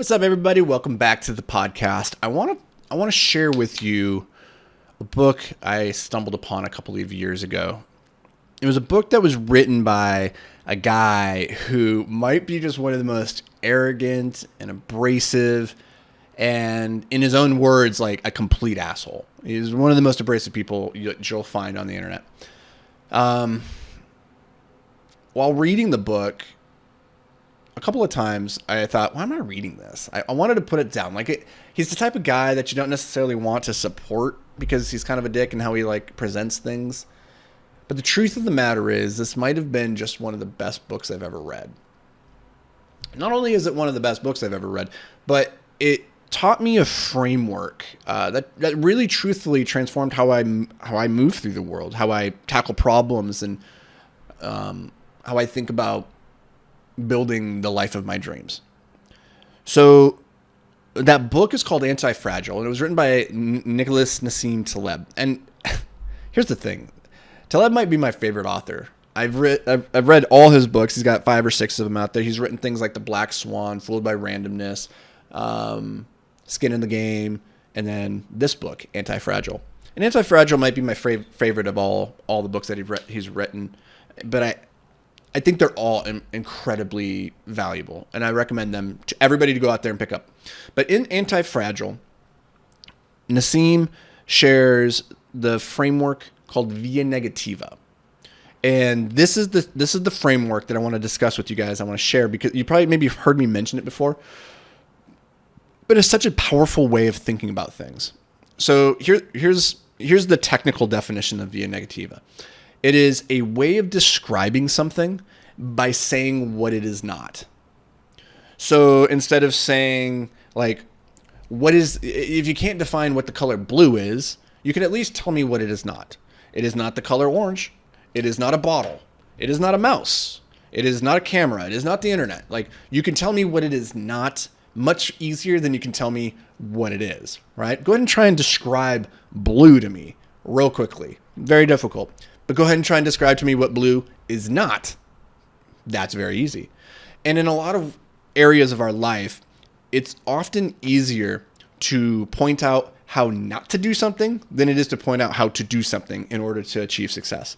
What's up, everybody? Welcome back to the podcast. I want to share with you a book I stumbled upon a couple of years ago. It was a book that was written by a guy who might be just one of the most arrogant and abrasive, and in his own words, like a complete asshole. He's one of the most abrasive people you'll find on the internet. While reading the book, a couple of times I thought, why am I reading this? I wanted to put it down. He's the type of guy that you don't necessarily want to support because he's kind of a dick in how he presents things. But the truth of the matter is, this might have been just one of the best books I've ever read. Not only is it one of the best books I've ever read, but it taught me a framework that really truthfully transformed how I move through the world, how I tackle problems, and how I think about building the life of my dreams. So that book is called Anti-Fragile, and it was written by Nicholas Nassim Taleb. And here's the thing. Taleb might be my favorite author. I've read all his books. He's got 5 or 6 of them out there. He's written things like The Black Swan, Fooled by Randomness, Skin in the Game, and then this book, Anti-Fragile. And Anti-Fragile might be my favorite of all the books that he's written. But I think they're all incredibly valuable, and I recommend them to everybody to go out there and pick up. But in Anti-Fragile, Nassim shares the framework called Via Negativa. And this is the framework that I want to discuss with you guys. I want to share because you probably maybe heard me mention it before, but it's such a powerful way of thinking about things. So here's the technical definition of Via Negativa. It is a way of describing something by saying what it is not. So instead of saying if you can't define what the color blue is, you can at least tell me what it is not. It is not the color orange. It is not a bottle. It is not a mouse. It is not a camera. It is not the internet. You can tell me what it is not much easier than you can tell me what it is, right? Go ahead and try and describe blue to me real quickly. Very difficult. But go ahead and try and describe to me what blue is not. That's very easy. And in a lot of areas of our life, it's often easier to point out how not to do something than it is to point out how to do something in order to achieve success.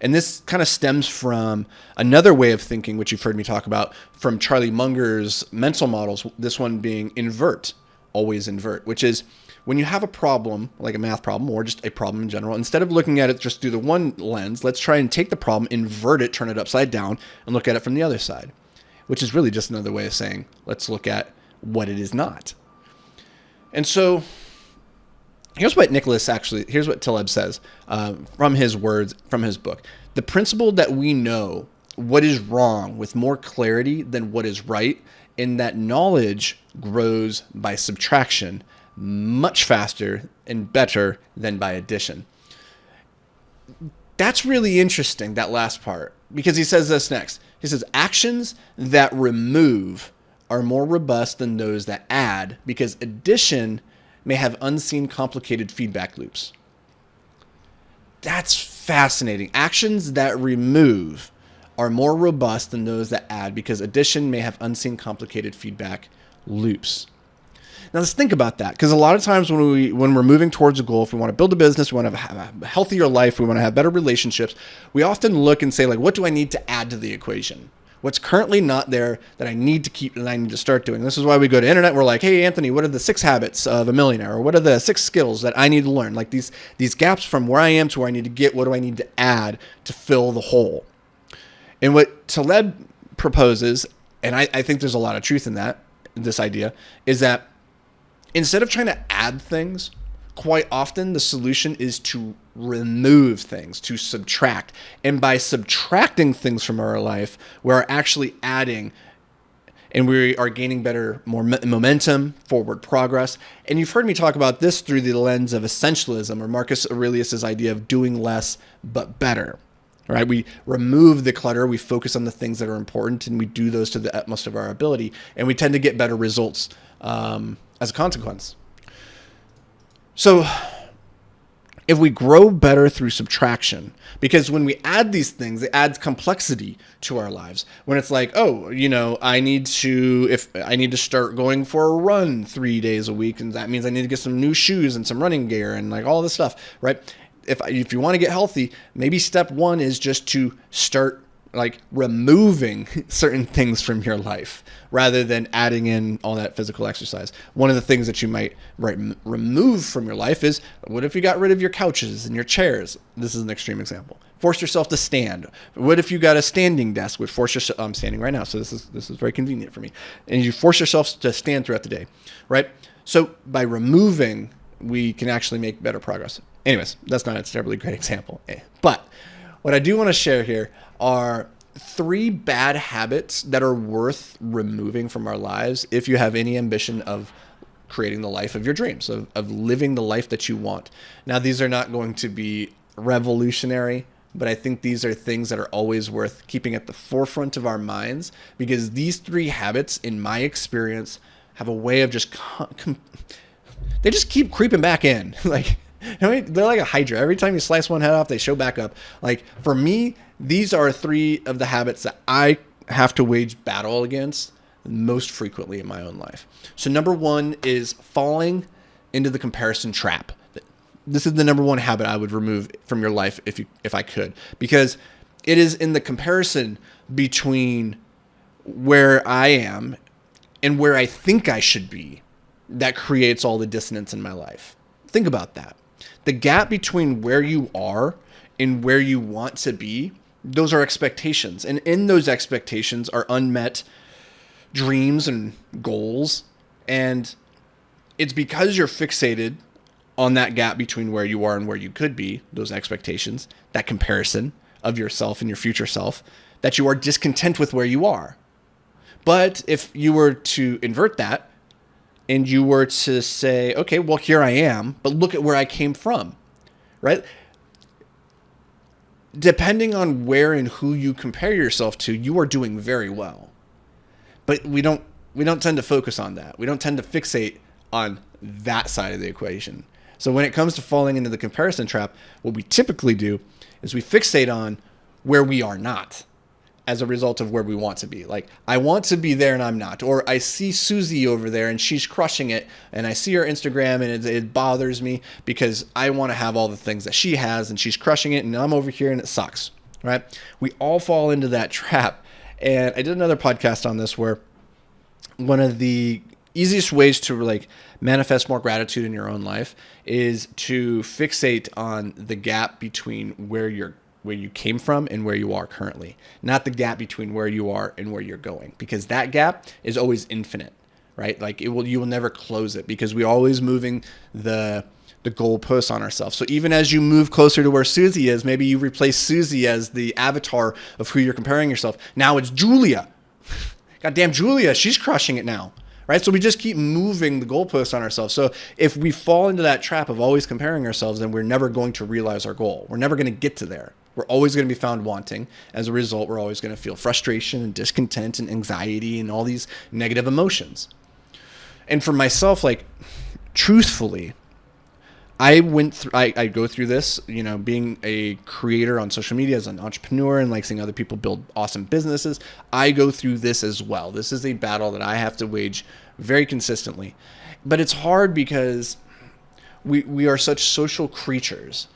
And this kind of stems from another way of thinking, which you've heard me talk about, from Charlie Munger's mental models, this one being invert, always invert, which is when you have a problem, like a math problem or just a problem in general, instead of looking at it just through the one lens, let's try and take the problem, invert it, turn it upside down, and look at it from the other side, which is really just another way of saying, let's look at what it is not. And so here's what Taleb says from his words, from his book. The principle that we know what is wrong with more clarity than what is right, in that knowledge grows by subtraction much faster and better than by addition. That's really interesting, that last part, because he says this next. He says, actions that remove are more robust than those that add, because addition may have unseen complicated feedback loops. That's fascinating. Actions that remove are more robust than those that add, because addition may have unseen complicated feedback loops. Now let's think about that, because a lot of times when we're moving towards a goal, if we want to build a business, we want to have a healthier life, we want to have better relationships, we often look and say, what do I need to add to the equation? What's currently not there that I need to keep and I need to start doing? This is why we go to internet. We're like, hey, Anthony, what are the 6 habits of a millionaire? Or what are the 6 skills that I need to learn? These gaps from where I am to where I need to get, what do I need to add to fill the hole? And what Taleb proposes, and I think there's a lot of truth in this idea, is that instead of trying to add things, quite often the solution is to remove things, to subtract. And by subtracting things from our life, we're actually adding, and we are gaining more momentum, forward progress. And you've heard me talk about this through the lens of Essentialism, or Marcus Aurelius's idea of doing less but better. Right? We remove the clutter, we focus on the things that are important, and we do those to the utmost of our ability, and we tend to get better results as a consequence. So if we grow better through subtraction, because when we add these things, it adds complexity to our lives. When it's like, oh, I need to start going for a run 3 days a week, and that means I need to get some new shoes and some running gear and like all this stuff, right? If you want to get healthy, maybe step one is just to start like removing certain things from your life rather than adding in all that physical exercise. One of the things that you might remove from your life is, what if you got rid of your couches and your chairs? This is an extreme example. Force yourself to stand. What if you got a standing desk? I'm standing right now, so this is very convenient for me. And you force yourself to stand throughout the day, right? So by removing, we can actually make better progress. Anyways, that's not a terribly great example. But what I do want to share here are 3 bad habits that are worth removing from our lives if you have any ambition of creating the life of your dreams, of living the life that you want. Now, these are not going to be revolutionary, but I think these are things that are always worth keeping at the forefront of our minds, because these 3 habits, in my experience, have a way of they just keep creeping back in. Like, they're like a hydra. Every time you slice one head off, they show back up. Like, for me, these are 3 of the habits that I have to wage battle against most frequently in my own life. So number 1 is falling into the comparison trap. This is the number 1 habit I would remove from your life if I could, because it is in the comparison between where I am and where I think I should be that creates all the dissonance in my life. Think about that. The gap between where you are and where you want to be, those are expectations. And in those expectations are unmet dreams and goals. And it's because you're fixated on that gap between where you are and where you could be, those expectations, that comparison of yourself and your future self, that you are discontent with where you are. But if you were to invert that, and you were to say, okay, well, here I am, but look at where I came from, right? Depending on where and who you compare yourself to, you are doing very well. But we don't tend to focus on that. We don't tend to fixate on that side of the equation. So when it comes to falling into the comparison trap, what we typically do is we fixate on where we are not as a result of where we want to be. Like, I want to be there and I'm not. Or I see Susie over there and she's crushing it, and I see her Instagram and it bothers me because I want to have all the things that she has and she's crushing it and I'm over here and it sucks, right? We all fall into that trap. And I did another podcast on this where one of the easiest ways to like manifest more gratitude in your own life is to fixate on the gap between where you came from and where you are currently, not the gap between where you are and where you're going, because that gap is always infinite, right? Like you will never close it, because we're always moving the goalposts on ourselves. So even as you move closer to where Susie is, maybe you replace Susie as the avatar of who you're comparing yourself. Now it's Julia. Goddamn Julia, she's crushing it now. Right? So we just keep moving the goalposts on ourselves. So if we fall into that trap of always comparing ourselves, then we're never going to realize our goal. We're never going to get to there. We're always going to be found wanting. As a result, we're always going to feel frustration and discontent and anxiety and all these negative emotions. And for myself, like, truthfully, I go through this, being a creator on social media as an entrepreneur and like seeing other people build awesome businesses. I go through this as well. This is a battle that I have to wage very consistently. But it's hard because we are such social creatures.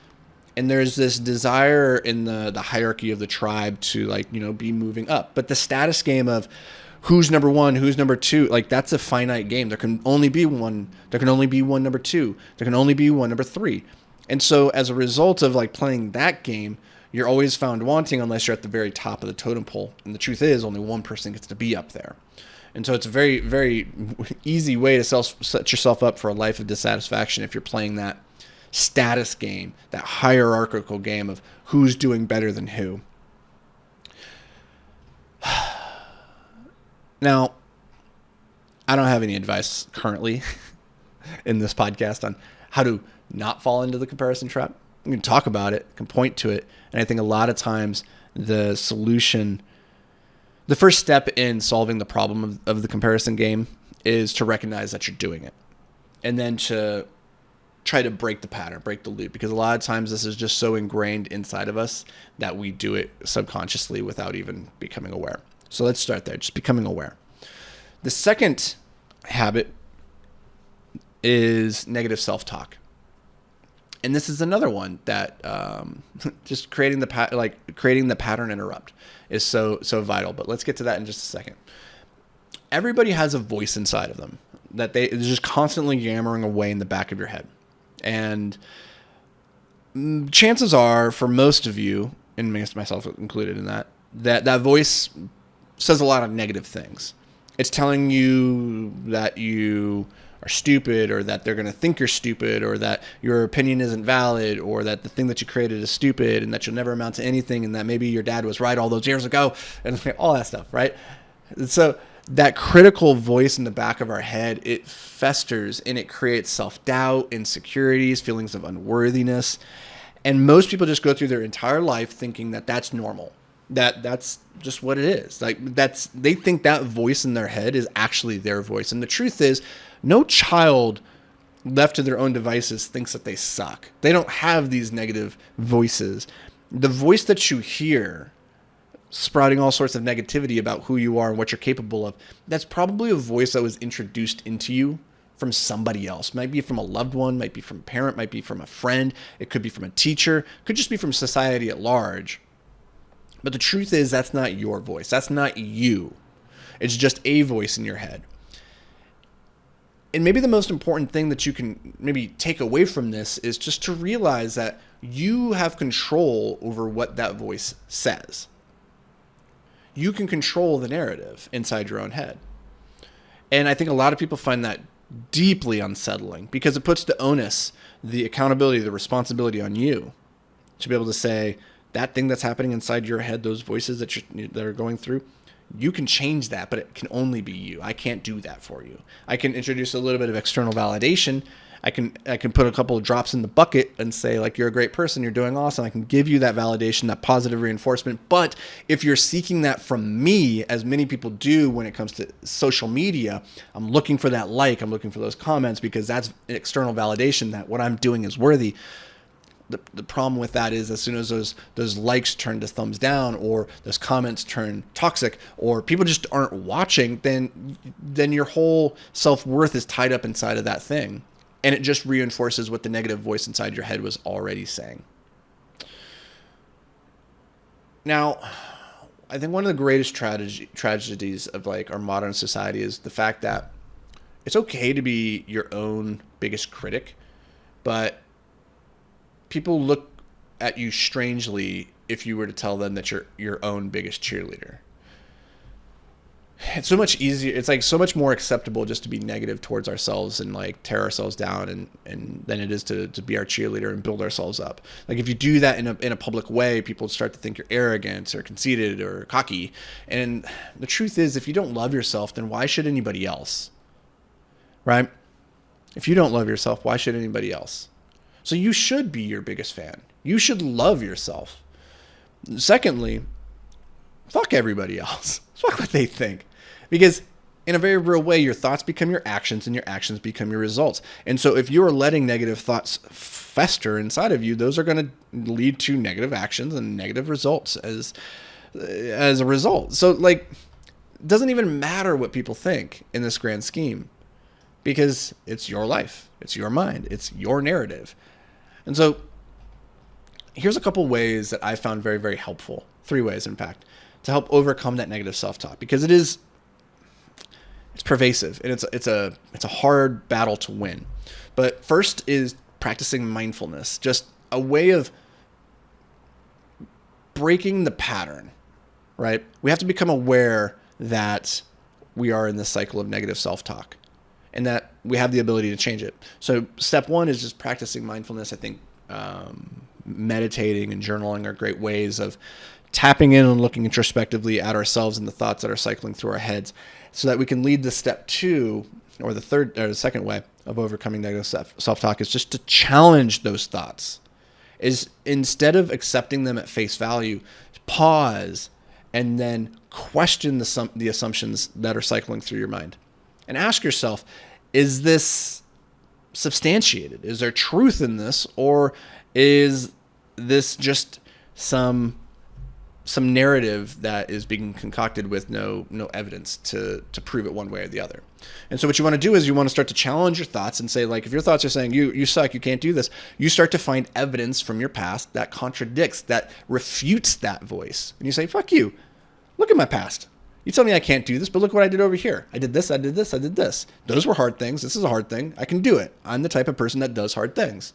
And there's this desire in the hierarchy of the tribe to be moving up. But the status game of who's number 1, who's number 2, like, that's a finite game. There can only be one. There can only be one number 2. There can only be one number 3. And so as a result of like playing that game, you're always found wanting unless you're at the very top of the totem pole. And the truth is, only one person gets to be up there. And so it's a very, very easy way to set yourself up for a life of dissatisfaction if you're playing that status game, that hierarchical game of who's doing better than who. Now, I don't have any advice currently in this podcast on how to not fall into the comparison trap. We can talk about it, can point to it. And I think a lot of times the solution, the first step in solving the problem of the comparison game is to recognize that you're doing it. And then to try to break the pattern, break the loop, because a lot of times this is just so ingrained inside of us that we do it subconsciously without even becoming aware. So let's start there, just becoming aware. The second habit is negative self-talk. And this is another one that just creating the pattern interrupt is so vital. But let's get to that in just a second. Everybody has a voice inside of them that they're just constantly yammering away in the back of your head. And chances are, for most of you, and myself included in that voice says a lot of negative things. It's telling you that you are stupid, or that they're going to think you're stupid, or that your opinion isn't valid, or that the thing that you created is stupid, and that you'll never amount to anything, and that maybe your dad was right all those years ago, and all that stuff, right? So that critical voice in the back of our head, it festers and it creates self-doubt, insecurities, feelings of unworthiness. And most people just go through their entire life thinking that that's normal. That's just what it is. Like they think that voice in their head is actually their voice. And the truth is, no child left to their own devices thinks that they suck. They don't have these negative voices. The voice that you hear sprouting all sorts of negativity about who you are and what you're capable of, that's probably a voice that was introduced into you from somebody else. Might be from a loved one, might be from a parent, might be from a friend. It could be from a teacher, could just be from society at large. But the truth is, that's not your voice. That's not you. It's just a voice in your head. And maybe the most important thing that you can maybe take away from this is just to realize that you have control over what that voice says. You can control the narrative inside your own head. And I think a lot of people find that deeply unsettling because it puts the onus, the accountability, the responsibility on you to be able to say that thing that's happening inside your head, those voices that are going through, you can change that, but it can only be you. I can't do that for you. I can introduce a little bit of external validation. I can put a couple of drops in the bucket and say, like, you're a great person, you're doing awesome. I can give you that validation, that positive reinforcement. But if you're seeking that from me, as many people do when it comes to social media, I'm looking for that like, I'm looking for those comments because that's external validation that what I'm doing is worthy. The problem with that is as soon as those likes turn to thumbs down, or those comments turn toxic, or people just aren't watching, then your whole self-worth is tied up inside of that thing. And it just reinforces what the negative voice inside your head was already saying. Now, I think one of the greatest tragedies of like our modern society is the fact that it's okay to be your own biggest critic, but people look at you strangely if you were to tell them that you're your own biggest cheerleader. It's so much easier. It's like so much more acceptable just to be negative towards ourselves and like tear ourselves down and than it is to be our cheerleader and build ourselves up. Like if you do that in a public way, people start to think you're arrogant or conceited or cocky. And the truth is, if you don't love yourself, then why should anybody else? Right? If you don't love yourself, why should anybody else? So you should be your biggest fan. You should love yourself. Secondly, fuck everybody else. Fuck what they think. Because in a very real way, your thoughts become your actions and your actions become your results. And so if you are letting negative thoughts fester inside of you, those are going to lead to negative actions and negative results as a result. So like, it doesn't even matter what people think in this grand scheme because it's your life. It's your mind. It's your narrative. And so here's a couple ways that I found very, very helpful. 3 ways, in fact, to help overcome that negative self-talk, because it's pervasive and it's a hard battle to win. But first is practicing mindfulness, just a way of breaking the pattern, right? We have to become aware that we are in this cycle of negative self-talk and that we have the ability to change it. So step 1 is just practicing mindfulness. I think meditating and journaling are great ways of tapping in and looking introspectively at ourselves and the thoughts that are cycling through our heads so that we can lead to step 2, or the second way of overcoming negative self-talk is just to challenge those thoughts. Is instead of accepting them at face value, pause and then question the assumptions that are cycling through your mind and ask yourself, is this substantiated? Is there truth in this, or is this just some narrative that is being concocted with no evidence to prove it one way or the other? And so what you want to do is you want to start to challenge your thoughts and say, like, if your thoughts are saying you suck, you can't do this, you start to find evidence from your past that contradicts, that refutes that voice. And you say, fuck you. Look at my past. You tell me I can't do this, but look what I did over here. I did this, I did this, I did this. Those were hard things. This is a hard thing. I can do it. I'm the type of person that does hard things.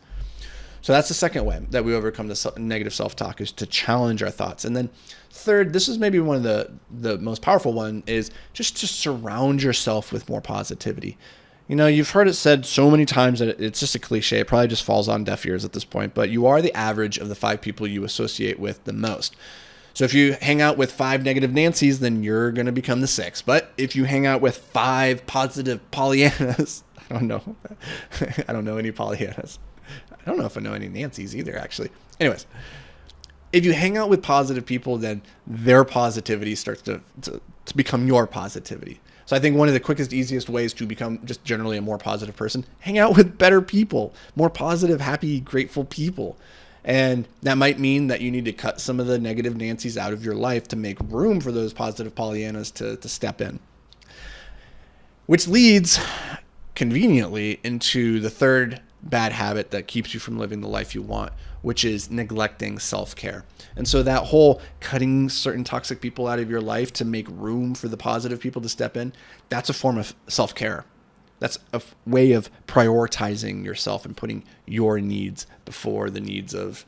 So that's the second way that we overcome the negative self-talk, is to challenge our thoughts. And then third, this is maybe one of the most powerful one, is just to surround yourself with more positivity. You know, you've heard it said so many times that it's just a cliche. It probably just falls on deaf ears at this point, but you are the average of the 5 people you associate with the most. So if you hang out with 5 negative Nancys, then you're going to become the 6th. But if you hang out with 5 positive Pollyannas, I don't know. I don't know any Pollyannas. I don't know if I know any Nancys either, actually. Anyways, if you hang out with positive people, then their positivity starts to become your positivity. So I think one of the quickest, easiest ways to become just generally a more positive person, hang out with better people, more positive, happy, grateful people. And that might mean that you need to cut some of the negative Nancys out of your life to make room for those positive Pollyannas to step in. Which leads conveniently into the third bad habit that keeps you from living the life you want, which is neglecting self-care. And so that whole cutting certain toxic people out of your life to make room for the positive people to step in, that's a form of self-care. That's a way of prioritizing yourself and putting your needs before the needs of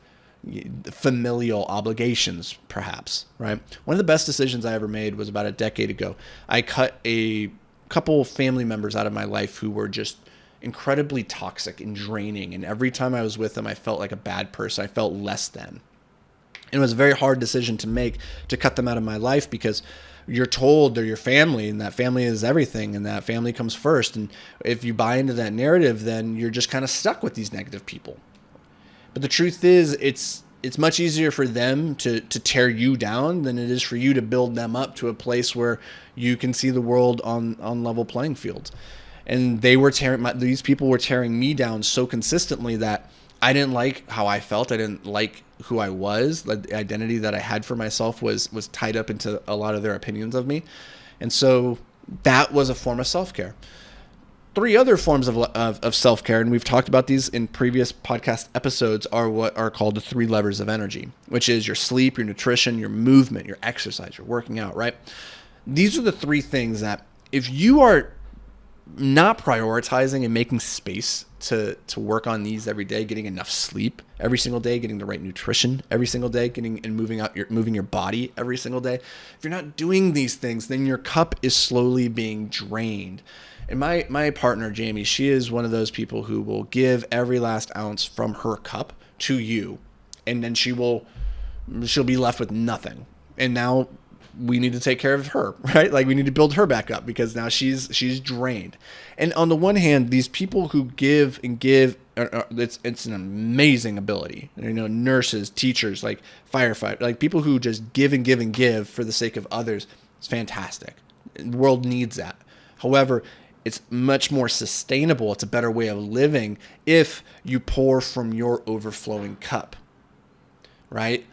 familial obligations, perhaps, right? One of the best decisions I ever made was about a decade ago. I cut a couple family members out of my life who were just incredibly toxic and draining. And every time I was with them, I felt like a bad person. I felt less than. It was a very hard decision to make, to cut them out of my life, because you're told they're your family and that family is everything and that family comes first. And if you buy into that narrative, then you're just kind of stuck with these negative people. But the truth is, it's much easier for them to tear you down than it is for you to build them up to a place where you can see the world on level playing fields. And these people were tearing me down so consistently that I didn't like how I felt. I didn't like who I was. The identity that I had for myself was tied up into a lot of their opinions of me. And so that was a form of self-care. 3 other forms of self-care, and we've talked about these in previous podcast episodes, are what are called the 3 levers of energy, which is your sleep, your nutrition, your movement, your exercise, your working out, right? These are the 3 things that if you are not prioritizing and making space to work on these every day, getting enough sleep every single day, getting the right nutrition every single day, moving your body every single day. If you're not doing these things, then your cup is slowly being drained. And my partner, Jamie, she is one of those people who will give every last ounce from her cup to you. And then she'll be left with nothing. And now we need to take care of her, right? Like, we need to build her back up because now she's drained. And on the one hand, these people who give and give, it's an amazing ability. You know, nurses, teachers, like firefighters, like people who just give and give and give for the sake of others. It's fantastic. The world needs that. However, it's much more sustainable. It's a better way of living if you pour from your overflowing cup, right?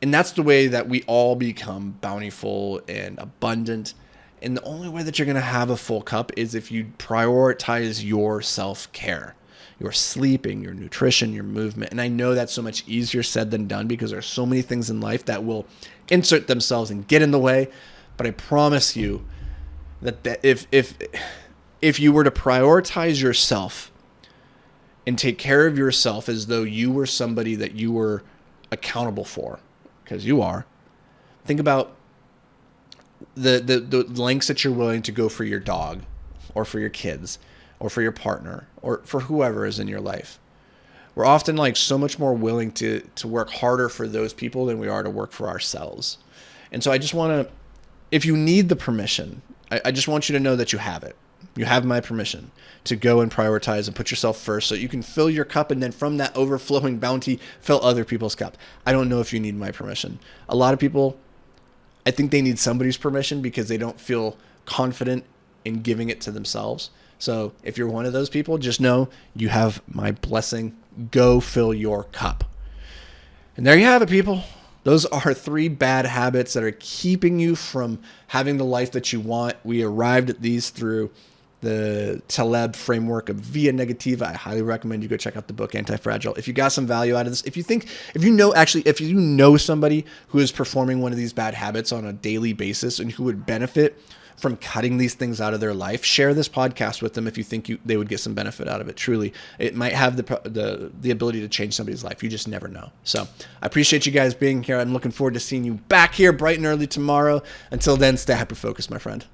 And that's the way that we all become bountiful and abundant. And the only way that you're going to have a full cup is if you prioritize your self-care, your sleeping, your nutrition, your movement. And I know that's so much easier said than done because there are so many things in life that will insert themselves and get in the way. But I promise you that if you were to prioritize yourself and take care of yourself as though you were somebody that you were accountable for, because you are, think about the lengths that you're willing to go for your dog or for your kids or for your partner or for whoever is in your life. We're often like so much more willing to work harder for those people than we are to work for ourselves. And so I just want to, if you need the permission, I just want you to know that you have it. You have my permission to go and prioritize and put yourself first so you can fill your cup and then from that overflowing bounty, fill other people's cup. I don't know if you need my permission. A lot of people, I think they need somebody's permission because they don't feel confident in giving it to themselves. So if you're one of those people, just know you have my blessing. Go fill your cup. And there you have it, people. Those are 3 bad habits that are keeping you from having the life that you want. We arrived at these through the Taleb framework of Via Negativa. I highly recommend you go check out the book Anti-Fragile. If you got some value out of this, if you know somebody who is performing one of these bad habits on a daily basis and who would benefit from cutting these things out of their life, share this podcast with them if you think they would get some benefit out of it. Truly, it might have the ability to change somebody's life. You just never know. So I appreciate you guys being here. I'm looking forward to seeing you back here bright and early tomorrow. Until then, stay hyper-focused, my friend.